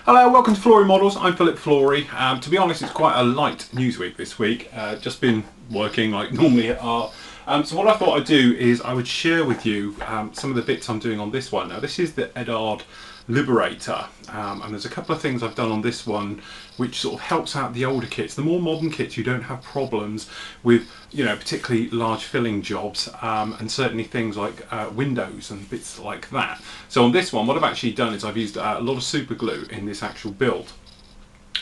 Hello, welcome to Flory Models. I'm Flory. To be honest, it's quite a light news week this week. Just been working like normally are. So what I thought I'd do is I would share with you some of the bits I'm doing on this one. Now this is the Edard Liberator, and there's a couple of things I've done on this one which sort of helps out the older kits. The more modern kits, you don't have problems with, you know, particularly large filling jobs, and certainly things like windows and bits like that. So on this one, what I've actually done is I've used a lot of super glue in this actual build.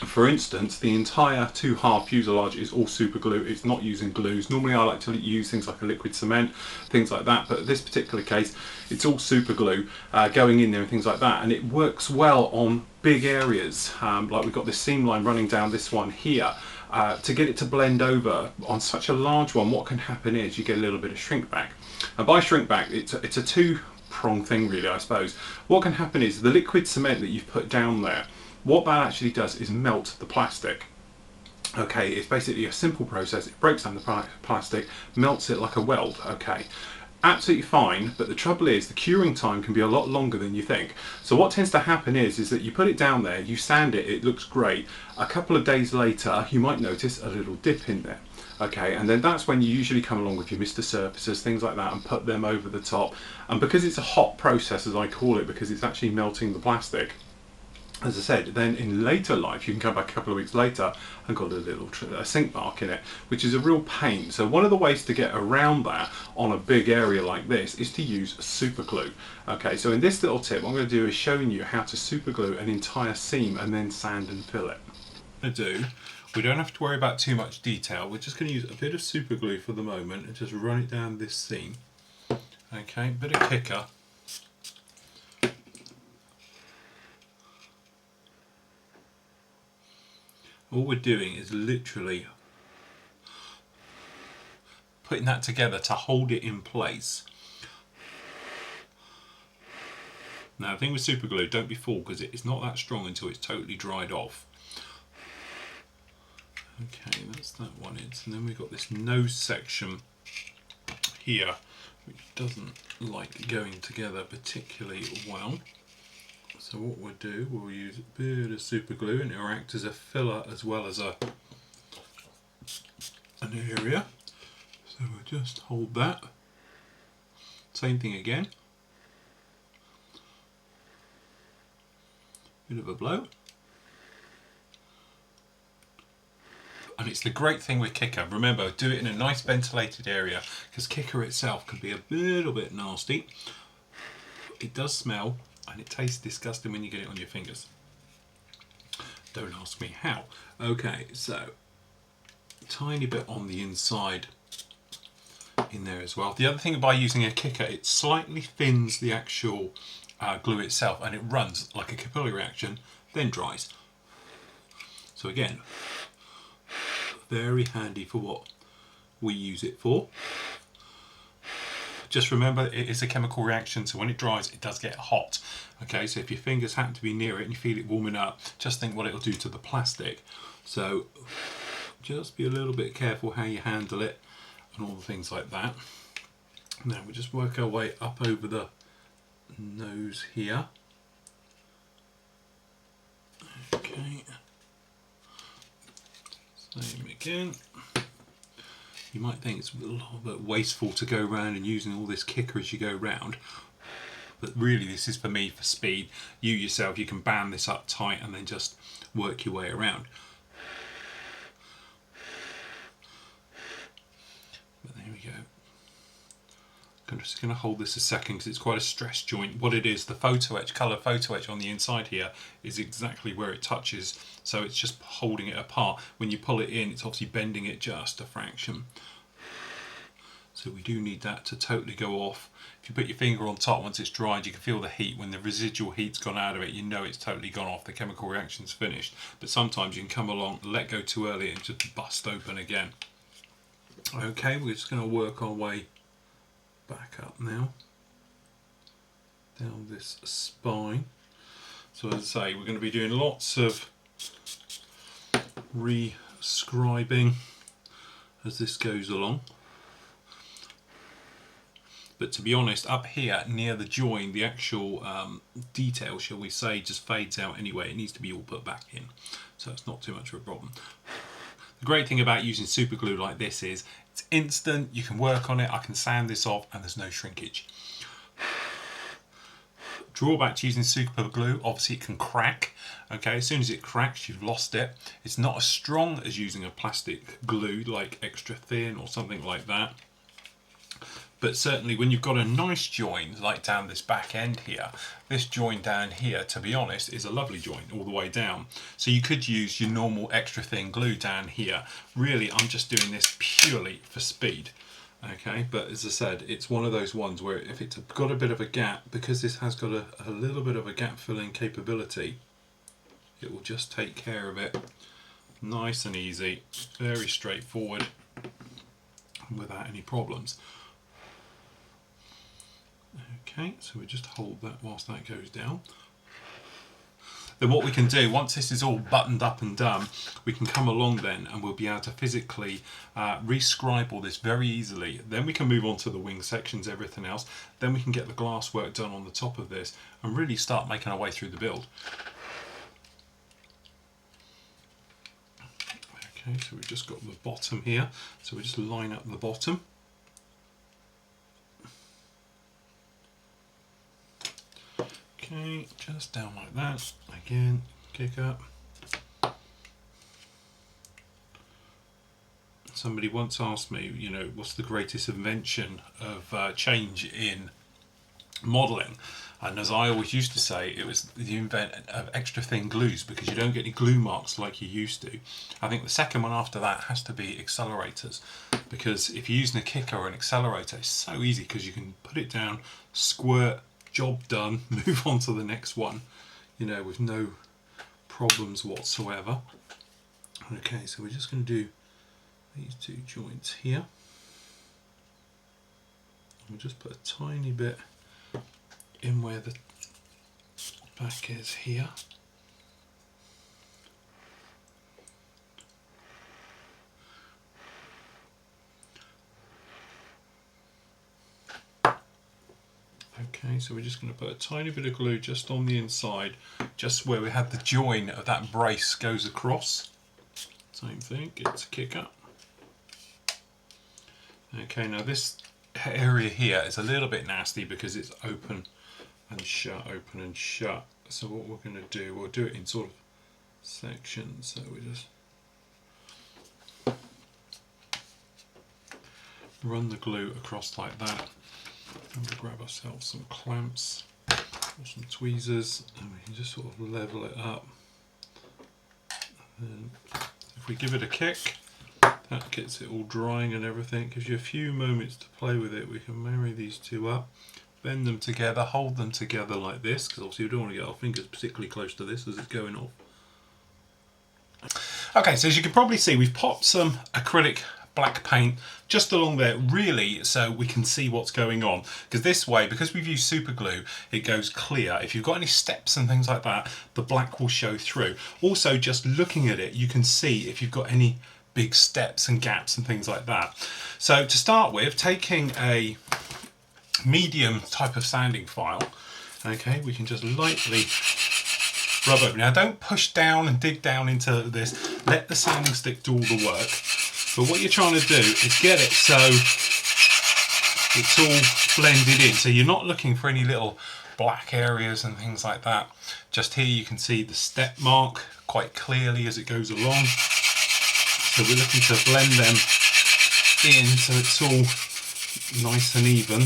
For instance, the entire 2.5 fuselage is all super glue. It's not using glues. Normally I like to use things like a liquid cement, things like that, but in this particular case it's all super glue going in there and things like that, and it works well on big areas. Like we've got this seam line running down this one here. To get it to blend over on such a large one, what can happen is you get a little bit of shrink back. And by shrink back, it's a two-prong thing really, I suppose. What can happen is the liquid cement that you've put down there, what that actually does is melt the plastic. Okay, it's basically a simple process. It breaks down the plastic, melts it like a weld. Okay, absolutely fine, but the trouble is the curing time can be a lot longer than you think. So what tends to happen is that you put it down there, you sand it, it looks great. A couple of days later, you might notice a little dip in there. Okay, and then that's when you usually come along with your Mr. Surfaces, things like that, and put them over the top. And because it's a hot process, as I call it, because it's actually melting the plastic, as I said, then in later life you can come back a couple of weeks later and got a little sink mark in it, which is a real pain. So one of the ways to get around that on a big area like this is to use super glue. Okay, so in this little tip what I'm going to do is showing you how to super glue an entire seam and then sand and fill it. We don't have to worry about too much detail. We're just going to use a bit of super glue for the moment and just run it down this seam. Okay, bit of kicker. All we're doing is literally putting that together to hold it in place. Now the thing with super glue, don't be fooled, because it's not that strong until it's totally dried off. Okay, that's that one. And then we've got this nose section here, which doesn't like going together particularly well. So what we'll do, we'll use a bit of super glue and it'll act as a filler as well as an area. So we'll just hold that. Same thing again. Bit of a blow. And it's the great thing with kicker. Remember, do it in a nice ventilated area, because kicker itself can be a little bit nasty. It does smell and it tastes disgusting when you get it on your fingers. Don't ask me how. Okay, so tiny bit on the inside in there as well. The other thing by using a kicker, it slightly thins the actual glue itself and it runs like a capillary reaction, then dries. So again, very handy for what we use it for. Just remember, it is a chemical reaction, so when it dries it does get hot. Okay, so if your fingers happen to be near it and you feel it warming up, just think what it'll do to the plastic. So just be a little bit careful how you handle it and all the things like that. Now we'll just work our way up over the nose here. Okay, same again. You might think it's a little bit wasteful to go around and using all this kicker as you go round, but really this is for me for speed. You yourself, you can band this up tight and then just work your way around. But there we go. I'm just going to hold this a second because it's quite a stress joint. What it is, the photo etch, colour photo etch on the inside here is exactly where it touches, so it's just holding it apart. When you pull it in, it's obviously bending it just a fraction. So we do need that to totally go off. If you put your finger on top, once it's dried, you can feel the heat. When the residual heat's gone out of it, you know it's totally gone off, the chemical reaction's finished. But sometimes you can come along, let go too early and just bust open again. Okay, we're just going to work our way back up now, down this spine. So as I say, we're going to be doing lots of re-scribing as this goes along. But to be honest, up here near the join, the actual detail, shall we say, just fades out anyway. It needs to be all put back in, so it's not too much of a problem. The great thing about using super glue like this is it's instant. You can work on it. I can sand this off and there's no shrinkage. Drawback to using super glue, obviously it can crack. Okay, as soon as it cracks, you've lost it. It's not as strong as using a plastic glue like extra thin or something like that. But certainly when you've got a nice join like down this back end here, this join down here, to be honest, is a lovely join all the way down. So you could use your normal extra thin glue down here. Really, I'm just doing this purely for speed. Okay, but as I said, it's one of those ones where if it's got a bit of a gap, because this has got a little bit of a gap filling capability, it will just take care of it nice and easy, very straightforward, without any problems. Okay, so we just hold that whilst that goes down. Then what we can do, once this is all buttoned up and done, we can come along then and we'll be able to physically rescribe all this very easily. Then we can move on to the wing sections, everything else. Then we can get the glass work done on the top of this and really start making our way through the build. Okay, so we've just got the bottom here. So we just line up the bottom. Okay, just down like that. Again, kick up. Somebody once asked me, you know, what's the greatest invention of change in modelling? And as I always used to say, it was the invention of extra thin glues, because you don't get any glue marks like you used to. I think the second one after that has to be accelerators, because if you're using a kicker or an accelerator, it's so easy because you can put it down, squirt, job done, move on to the next one, you know, with no problems whatsoever. Okay, so we're just going to do these two joints here. We'll just put a tiny bit in where the back is here. Okay, so we're just going to put a tiny bit of glue just on the inside, just where we had the join of that brace goes across. Same thing, it's a kick up. Okay, now this area here is a little bit nasty because it's open and shut, open and shut. So what we're going to do, we'll do it in sort of sections. So we just run the glue across like that. And we'll grab ourselves some clamps or some tweezers and we can just sort of level it up. And if we give it a kick, that gets it all drying and everything. Gives you a few moments to play with it. We can marry these two up, bend them together, hold them together like this, because obviously we don't want to get our fingers particularly close to this as it's going off. Okay, so as you can probably see, we've popped some acrylic black paint just along there, really, so we can see what's going on, because this way, because we've used super glue, it goes clear. If you've got any steps and things like that, the black will show through. Also, just looking at it, you can see if you've got any big steps and gaps and things like that. So to start with, taking a medium type of sanding file, okay, we can just lightly rub over. Now don't push down and dig down into this, let the sanding stick do all the work. But what you're trying to do is get it so it's all blended in. So you're not looking for any little black areas and things like that. Just here you can see the step mark quite clearly as it goes along. So we're looking to blend them in so it's all nice and even.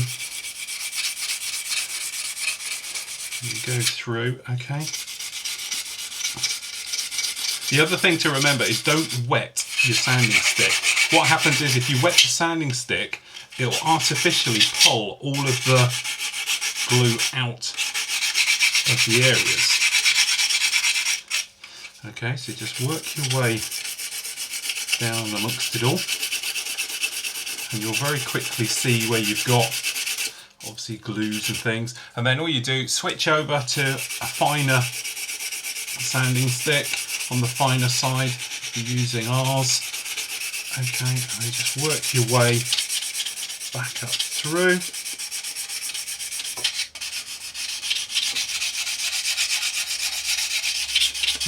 You go through, okay. The other thing to remember is don't wet your sanding stick. What happens is if you wet the sanding stick, it will artificially pull all of the glue out of the areas. Okay, so just work your way down amongst it all, and you'll very quickly see where you've got obviously glues and things, and then all you do, switch over to a finer sanding stick on the finer side if you're using ours. Okay, and you just work your way back up through.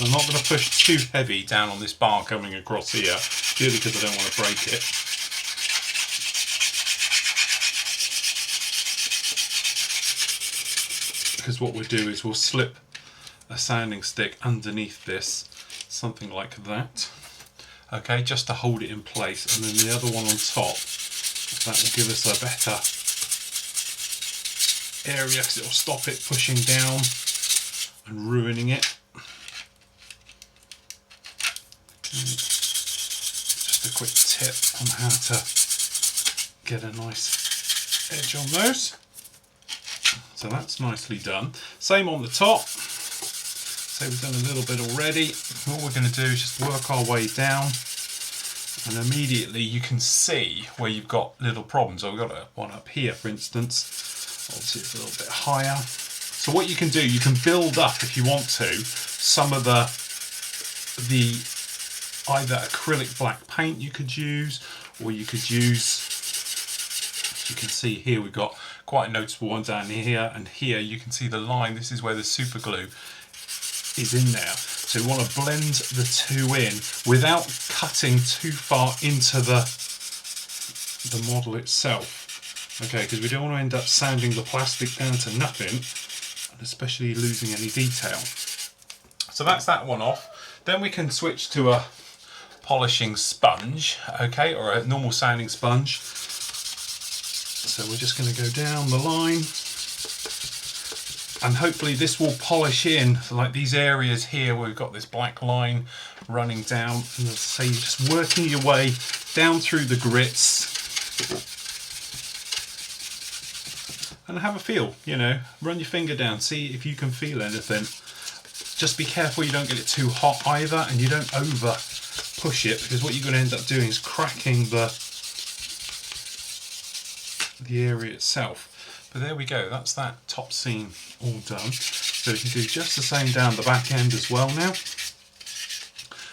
I'm not going to push too heavy down on this bar coming across here, purely because I don't want to break it. Because what we'll do is we'll slip a sanding stick underneath this, something like that. Okay, just to hold it in place, and then the other one on top, that will give us a better area because it will stop it pushing down and ruining it. Okay. Just a quick tip on how to get a nice edge on those. So that's nicely done. Same on the top. So we've done a little bit already. What we're going to do is just work our way down, and immediately you can see where you've got little problems. So we've got one up here, for instance. Obviously it's a little bit higher. So what you can do, you can build up, if you want to, some of the either acrylic black paint you could use, or you could use, as you can see here, we've got quite a noticeable one down here, and here you can see the line. This is where the super glue is in there. So you want to blend the two in without cutting too far into the model itself. Okay, because we don't want to end up sanding the plastic down to nothing, and especially losing any detail. So that's that one off. Then we can switch to a polishing sponge, okay, or a normal sanding sponge. So we're just going to go down the line, and hopefully this will polish in, like these areas here where we've got this black line running down, and as I say, you're just working your way down through the grits and have a feel, you know, run your finger down, see if you can feel anything. Just be careful you don't get it too hot either, and you don't over push it, because what you're going to end up doing is cracking the area itself. But there we go, that's that top seam all done. So you can do just the same down the back end as well now.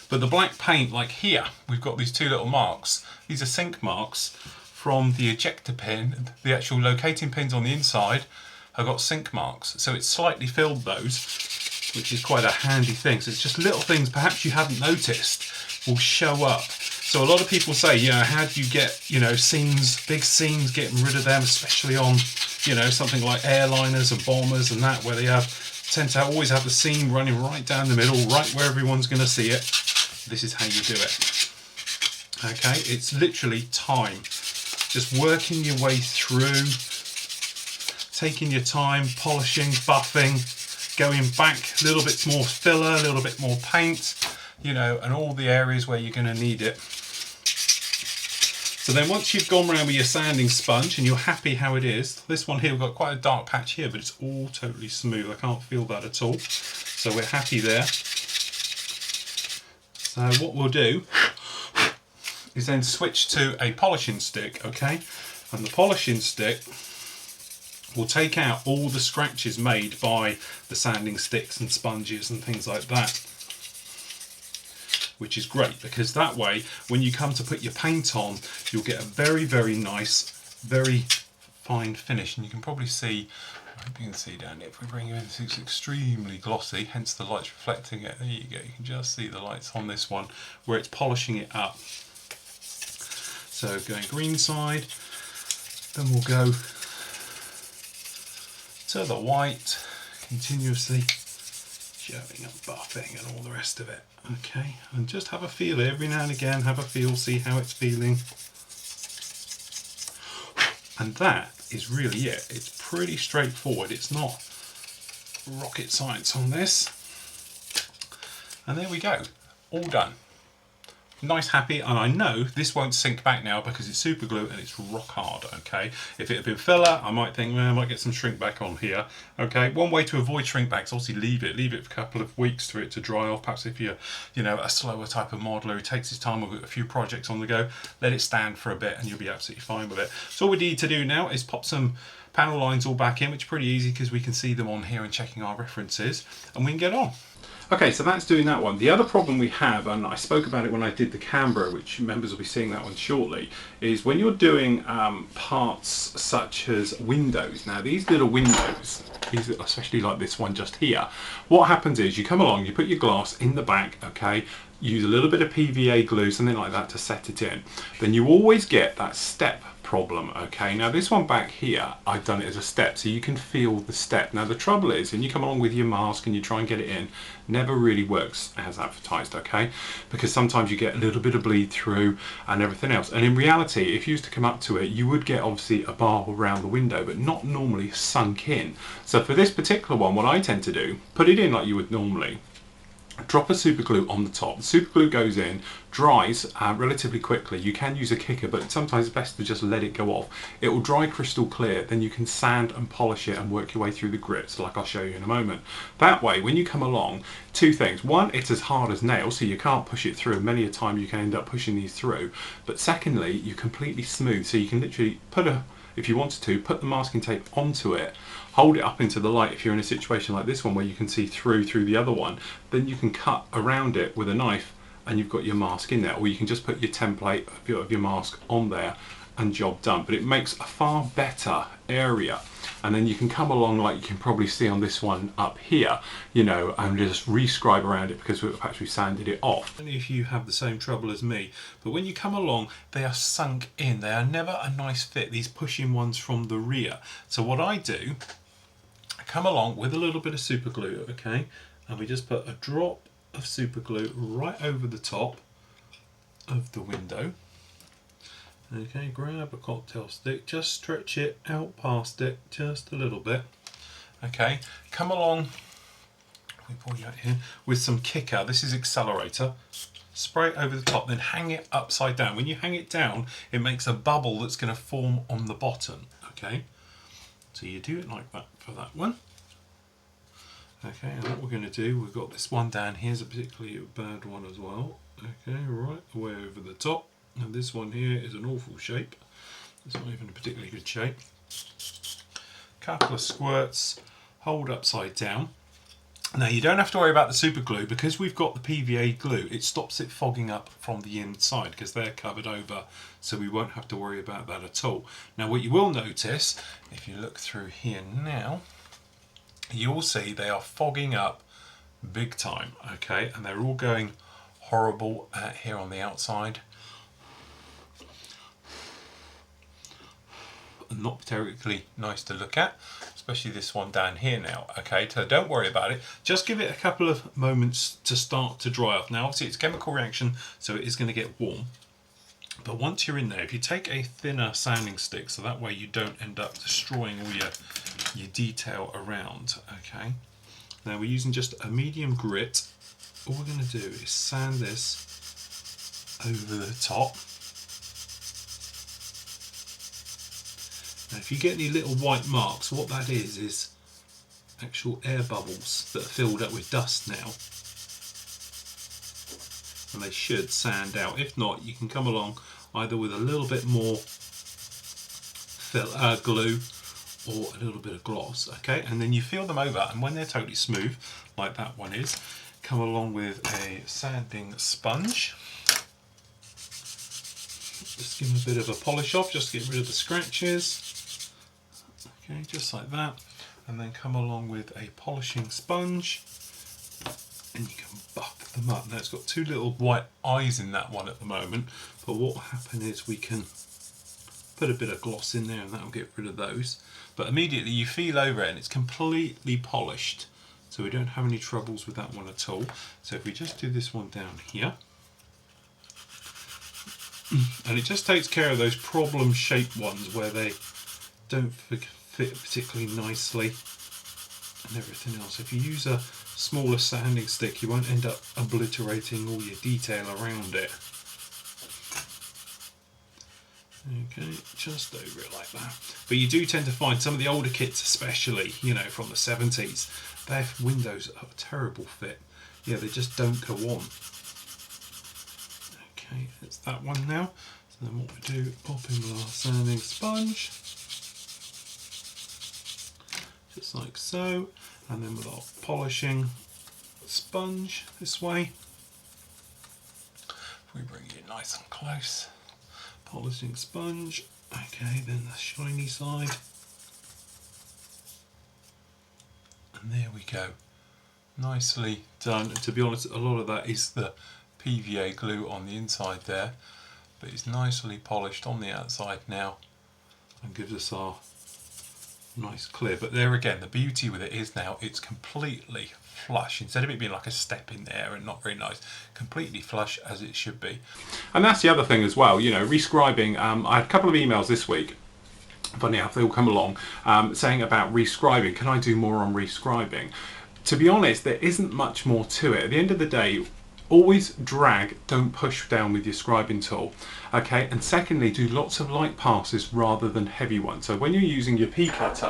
But the black paint, like here, we've got these two little marks. These are sink marks from the ejector pin. The actual locating pins on the inside have got sink marks. So it's slightly filled those, which is quite a handy thing. So it's just little things perhaps you hadn't noticed will show up. So a lot of people say, you know, how do you get, you know, seams, big seams, getting rid of them, especially on, you know, something like airliners and bombers and that, where they tend to always have the seam running right down the middle, right where everyone's going to see it. This is how you do it. Okay, it's literally time. Just working your way through, taking your time, polishing, buffing, going back, a little bit more filler, a little bit more paint, you know, and all the areas where you're going to need it. So then once you've gone around with your sanding sponge and you're happy how it is, this one here, we've got quite a dark patch here, but it's all totally smooth. I can't feel that at all. So we're happy there. So what we'll do is then switch to a polishing stick, okay? And the polishing stick will take out all the scratches made by the sanding sticks and sponges and things like that, which is great, because that way when you come to put your paint on, you'll get a very, very nice, very fine finish. And you can probably see, I hope you can see down here, if we bring you in, it's extremely glossy, hence the light's reflecting it. There you go, you can just see the lights on this one where it's polishing it up. So going green side, then we'll go to the white, continuously showing and buffing and all the rest of it. Okay, and just have a feel every now and again, have a feel, see how it's feeling. And that is really it. It's pretty straightforward. It's not rocket science on this. And there we go, all done. Nice, happy, and I know this won't sink back now because it's super glue and it's rock hard, okay? If it had been filler, I might think, well, I might get some shrink back on here, okay? One way to avoid shrink backs, obviously leave it for a couple of weeks for it to dry off. Perhaps if you're, you know, a slower type of modeler who takes his time with a few projects on the go, let it stand for a bit and you'll be absolutely fine with it. So all we need to do now is pop some panel lines all back in, which is pretty easy because we can see them on here and checking our references, and we can get on. Okay, so that's doing that one. The other problem we have, and I spoke about it when I did the Canberra, which members will be seeing that one shortly, is when you're doing parts such as windows. Now these little windows, these, especially like this one just here, what happens is you come along, you put your glass in the back, okay, use a little bit of PVA glue, something like that to set it in. Then you always get that step problem, okay? Now this one back here, I've done it as a step, so you can feel the step. Now the trouble is, when you come along with your mask and you try and get it in, never really works as advertised, okay? Because sometimes you get a little bit of bleed through and everything else. And in reality, if you used to come up to it, you would get obviously a bar around the window, but not normally sunk in. So for this particular one, what I tend to do, put it in like you would normally, drop a super glue on the top. The super glue goes in, dries relatively quickly. You can use a kicker, but sometimes it's best to just let it go off. It will dry crystal clear, then you can sand and polish it and work your way through the grits like I'll show you in a moment. That way, when you come along, two things. One, it's as hard as nails, so you can't push it through. Many a time you can end up pushing these through. But secondly, you're completely smooth, so you can literally if you wanted to, put the masking tape onto it, hold it up into the light if you're in a situation like this one where you can see through the other one, then you can cut around it with a knife and you've got your mask in there, or you can just put your template of your mask on there and job done. But it makes a far better area, and then you can come along like you can probably see on this one up here, you know, and just re-scribe around it because we've actually sanded it off. I don't know if you have the same trouble as me, but when you come along, they are sunk in. They are never a nice fit, these pushing ones from the rear. So what I do, I come along with a little bit of super glue, okay, and we just put a drop of super glue right over the top of the window. Okay, grab a cocktail stick, just stretch it out past it just a little bit. Okay, come along, let me pull you out here, with some kicker. This is accelerator. Spray it over the top, then hang it upside down. When you hang it down, it makes a bubble that's going to form on the bottom. Okay, so you do it like that for that one. Okay, and what we're going to do, we've got this one down here, is a particularly bad one as well. Okay, right way over the top. And this one here is an awful shape. It's not even a particularly good shape. Couple of squirts, hold upside down. Now you don't have to worry about the super glue because we've got the PVA glue. It stops it fogging up from the inside because they're covered over, so we won't have to worry about that at all. Now what you will notice, if you look through here now, you'll see they are fogging up big time, okay, and they're all going horrible here on the outside. Not particularly nice to look at, especially this one down here now. Okay, so don't worry about it, just give it a couple of moments to start to dry off. Now obviously it's a chemical reaction, so it is going to get warm, but once you're in there, if you take a thinner sanding stick, so that way you don't end up destroying all your detail around. Okay, now we're using just a medium grit. All we're going to do is sand this over the top. Now if you get any little white marks, what that is actual air bubbles that are filled up with dust now. And they should sand out. If not, you can come along either with a little bit more glue or a little bit of gloss, okay? And then you feel them over, and when they're totally smooth, like that one is, come along with a sanding sponge. Just give them a bit of a polish off, just to get rid of the scratches. Okay, just like that, and then come along with a polishing sponge and you can buff them up. Now it's got two little white eyes in that one at the moment, but what will happen is we can put a bit of gloss in there and that'll get rid of those. But immediately you feel over it and it's completely polished, so we don't have any troubles with that one at all. So if we just do this one down here, and it just takes care of those problem shaped ones where they don't fit particularly nicely and everything else. If you use a smaller sanding stick, you won't end up obliterating all your detail around it. Okay, just over it like that. But you do tend to find some of the older kits, especially, you know, from the 70s, their windows are a terrible fit. Yeah, they just don't go on. Okay, it's that one now. So then what we do, pop in with our sanding sponge. just like so, and then with our polishing sponge this way, if we bring it nice and close, polishing sponge, okay, then the shiny side, and there we go, nicely done. To be honest, a lot of that is the PVA glue on the inside there, but it's nicely polished on the outside now and gives us our nice clear. But there again, the beauty with it is now it's completely flush. Instead of it being like a step in there and not very nice, completely flush as it should be. And that's the other thing as well, you know, rescribing. I had a couple of emails this week, funny enough, they all come along, saying about rescribing. Can I do more on rescribing? To be honest, there isn't much more to it. At the end of the day, always drag, don't push down with your scribing tool, okay? And secondly, do lots of light passes rather than heavy ones. So when you're using your P-cutter,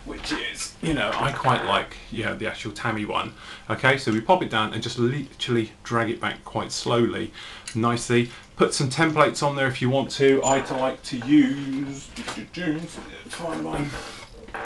which is, you know, I quite like, you know, the actual Tammy one, okay? So we pop it down and just literally drag it back quite slowly, nicely. Put some templates on there if you want to. I like to use, find mine.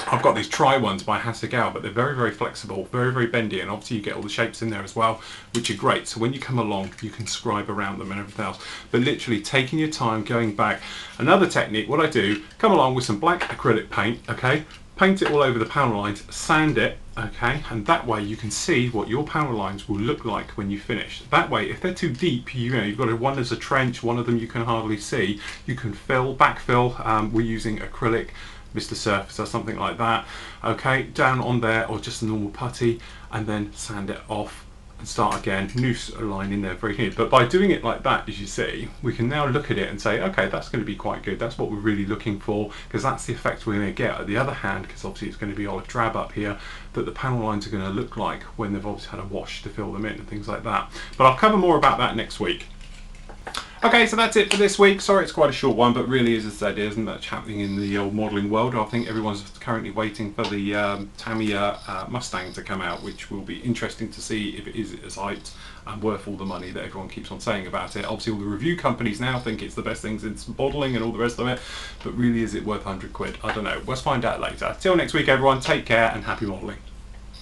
I've got these Try ones by Hasegawa, but they're very, very flexible, very, very bendy, and obviously you get all the shapes in there as well, which are great. So when you come along, you can scribe around them and everything else. But literally taking your time, going back. Another technique, what I do, come along with some black acrylic paint, okay? Paint it all over the panel lines, sand it, okay? And that way you can see what your panel lines will look like when you finish. That way, if they're too deep, you know, you've got one as a trench, one of them you can hardly see, you can backfill. We're using acrylic, Mr. Surface or something like that, okay, down on there, or just a normal putty, and then sand it off and start again, new line in there very neat. But by doing it like that, as you see, we can now look at it and say, okay, that's going to be quite good, that's what we're really looking for, because that's the effect we're going to get. At the other hand, because obviously it's going to be olive drab up here, that the panel lines are going to look like when they've obviously had a wash to fill them in and things like that. But I'll cover more about that next week. Okay, so that's it for this week. Sorry it's quite a short one, but really, as I said, there isn't much happening in the old modelling world. I think everyone's currently waiting for the Tamiya Mustang to come out, which will be interesting to see if it is as hyped and worth all the money that everyone keeps on saying about it. Obviously all the review companies now think it's the best thing since modelling and all the rest of it, but really is it worth 100 quid? I don't know. Let's find out later. Till next week everyone, take care and happy modelling.